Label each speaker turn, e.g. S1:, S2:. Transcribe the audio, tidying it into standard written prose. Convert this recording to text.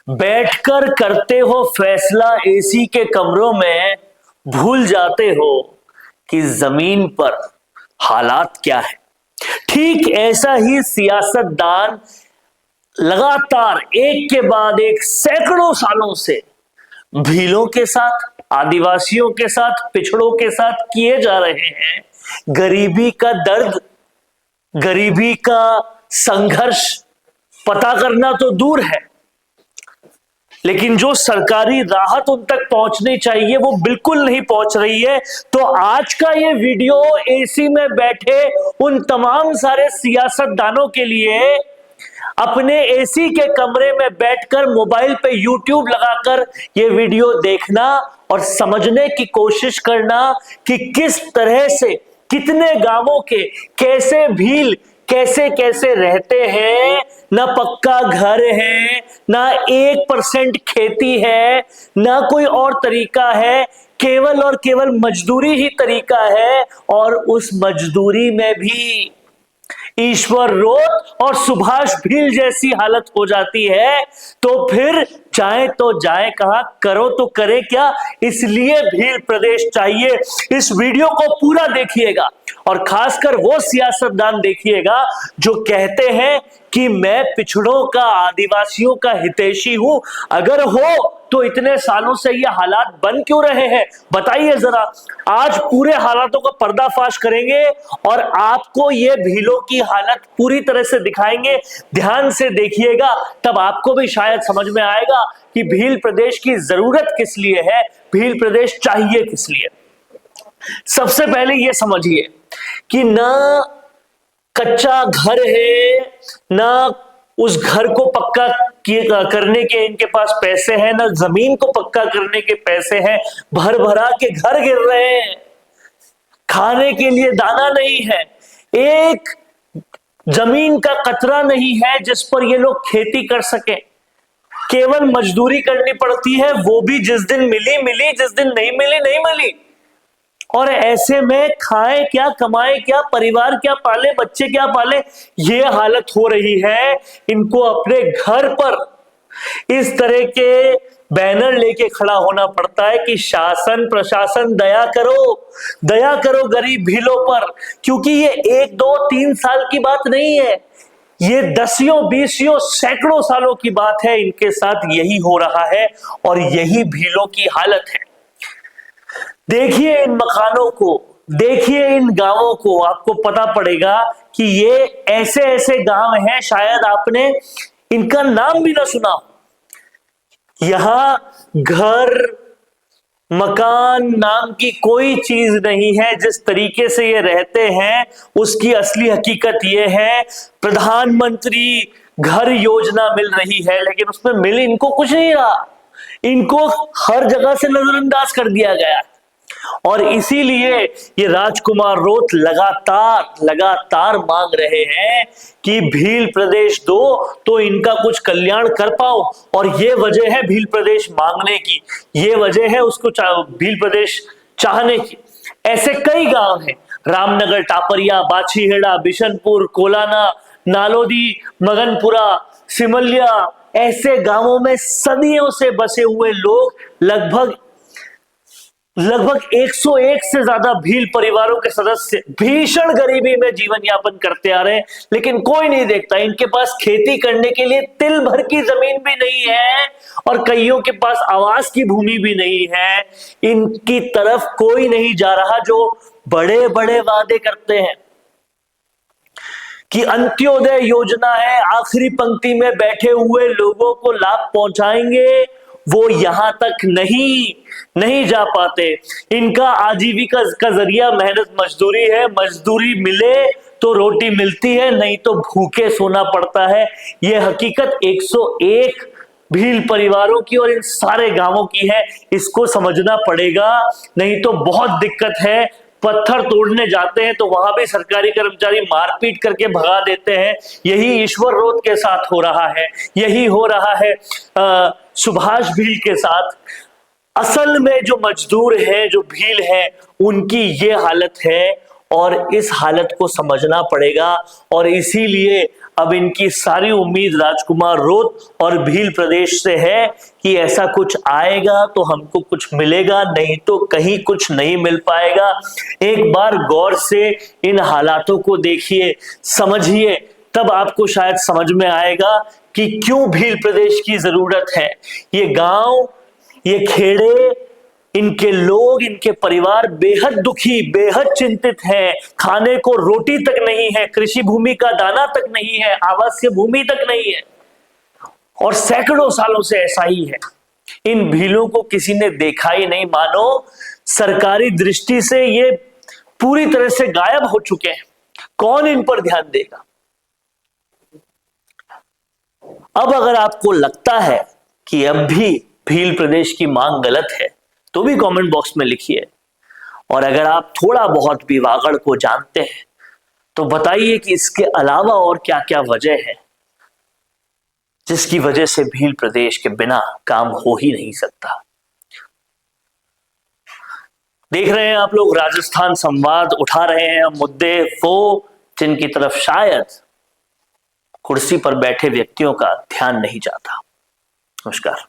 S1: बैठकर करते हो फैसला एसी के कमरों में, भूल जाते हो कि जमीन पर हालात क्या है। ठीक ऐसा ही सियासतदान लगातार एक के बाद एक सैकड़ों सालों से भीलों के साथ, आदिवासियों के साथ, पिछड़ों के साथ किए जा रहे हैं। गरीबी का दर्द, गरीबी का संघर्ष पता करना तो दूर है, लेकिन जो सरकारी राहत उन तक पहुंचनी चाहिए वो बिल्कुल नहीं पहुंच रही है। तो आज का ये वीडियो एसी में बैठे उन तमाम सारे सियासतदानों के लिए, अपने एसी के कमरे में बैठकर मोबाइल पे यूट्यूब लगाकर ये वीडियो देखना और समझने की कोशिश करना कि किस तरह से कितने गांवों के कैसे भील कैसे कैसे रहते हैं। ना पक्का घर है, ना 1% खेती है, ना कोई और तरीका है, केवल और केवल मजदूरी ही तरीका है। और उस मजदूरी में भी ईश्वर रोत और सुभाष भील जैसी हालत हो जाती है। तो फिर जाए तो जाए कहां, करो तो करे क्या। इसलिए भील प्रदेश चाहिए। इस वीडियो को पूरा देखिएगा और खासकर वो सियासतदान देखिएगा जो कहते हैं कि मैं पिछड़ों का, आदिवासियों का हितैषी हूं। अगर हो तो इतने सालों से ये हालात बन क्यों रहे हैं, बताइए जरा। आज पूरे हालातों का पर्दाफाश करेंगे और आपको ये भीलों की हालत पूरी तरह से दिखाएंगे। ध्यान से देखिएगा, तब आपको भी शायद समझ में आएगा कि भील प्रदेश की जरूरत किस लिए है, भील प्रदेश चाहिए किस लिए। सबसे पहले यह समझिए कि ना कच्चा घर है, ना उस घर को पक्का करने के इनके पास पैसे हैं, ना जमीन को पक्का करने के पैसे हैं। भर भरा के घर गिर रहे हैं, खाने के लिए दाना नहीं है, एक जमीन का कतरा नहीं है जिस पर ये लोग खेती कर सके। केवल मजदूरी करनी पड़ती है, वो भी जिस दिन मिली मिली, जिस दिन नहीं मिली नहीं मिली। और ऐसे में खाए क्या, कमाए क्या, परिवार क्या पाले, बच्चे क्या पाले, ये हालत हो रही है। इनको अपने घर पर इस तरह के बैनर लेके खड़ा होना पड़ता है कि शासन प्रशासन दया करो, दया करो गरीब भीलों पर। क्योंकि ये 1 2 3 साल की बात नहीं है, ये 10 20 सैकड़ों सालों की बात है। इनके साथ यही हो रहा है और यही भीलों की हालत है। देखिए इन मकानों को, देखिए इन गांवों को, आपको पता पड़ेगा कि ये ऐसे ऐसे गांव हैं, शायद आपने इनका नाम भी ना सुना। यहां घर मकान नाम की कोई चीज नहीं है। जिस तरीके से ये रहते हैं उसकी असली हकीकत ये है, प्रधानमंत्री घर योजना मिल रही है लेकिन उसमें मिल इनको कुछ नहीं रहा। इनको हर जगह से नजरअंदाज कर दिया गया और इसीलिए ये राजकुमार रोत लगातार मांग रहे हैं कि भील प्रदेश दो तो इनका कुछ कल्याण कर पाओ। और ये वजह है भील प्रदेश मांगने की, ये वजह है उसको भील प्रदेश चाहने की। ऐसे कई गांव हैं, रामनगर, टापरिया, बाछीहेड़ा, बिशनपुर, कोलाना, नालोदी, मगनपुरा, सिमलिया, ऐसे गांवों में सदियों से बसे हुए लोग, लगभग 101 से ज्यादा भील परिवारों के सदस्य भीषण गरीबी में जीवन यापन करते आ रहे हैं। लेकिन कोई नहीं देखता, इनके पास खेती करने के लिए तिल भर की जमीन भी नहीं है और कईयों के पास आवास की भूमि भी नहीं है। इनकी तरफ कोई नहीं जा रहा जो बड़े बड़े वादे करते हैं कि अंत्योदय योजना है, आखिरी पंक्ति में बैठे हुए लोगों को लाभ पहुंचाएंगे, वो यहां तक नहीं जा पाते। इनका आजीविका का जरिया मेहनत मजदूरी है, मजदूरी मिले तो रोटी मिलती है, नहीं तो भूखे सोना पड़ता है। यह हकीकत 101 भील परिवारों की और इन सारे गांवों की है। इसको समझना पड़ेगा, नहीं तो बहुत दिक्कत है। पत्थर तोड़ने जाते हैं तो वहां भी सरकारी कर्मचारी मारपीट करके भगा देते हैं। यही ईश्वर रोत के साथ हो रहा है, यही हो रहा है सुभाष भील के साथ। असल में जो मजदूर हैं, जो भील हैं, उनकी ये हालत है और इस हालत को समझना पड़ेगा। और इसीलिए अब इनकी सारी उम्मीद राजकुमार रोत और भील प्रदेश से है कि ऐसा कुछ आएगा तो हमको कुछ मिलेगा, नहीं तो कहीं कुछ नहीं मिल पाएगा। एक बार गौर से इन हालातों को देखिए, समझिए, तब आपको शायद समझ में आएगा कि क्यों भील प्रदेश की जरूरत है। ये गांव, ये खेड़े, इनके लोग, इनके परिवार बेहद दुखी, बेहद चिंतित हैं। खाने को रोटी तक नहीं है, कृषि भूमि का दाना तक नहीं है, आवासीय भूमि तक नहीं है, और सैकड़ों सालों से ऐसा ही है। इन भीलों को किसी ने देखा ही नहीं, मानो सरकारी दृष्टि से ये पूरी तरह से गायब हो चुके हैं। कौन इन पर ध्यान देगा? अब अगर आपको लगता है कि अब भी भील प्रदेश की मांग गलत है तो भी कमेंट बॉक्स में लिखिए, और अगर आप थोड़ा बहुत भी वागड़ को जानते हैं तो बताइए कि इसके अलावा और क्या क्या वजह है जिसकी वजह से भील प्रदेश के बिना काम हो ही नहीं सकता। देख रहे हैं आप लोग, राजस्थान संवाद उठा रहे हैं मुद्दे वो जिनकी तरफ शायद कुर्सी पर बैठे व्यक्तियों का ध्यान नहीं जाता। नमस्कार।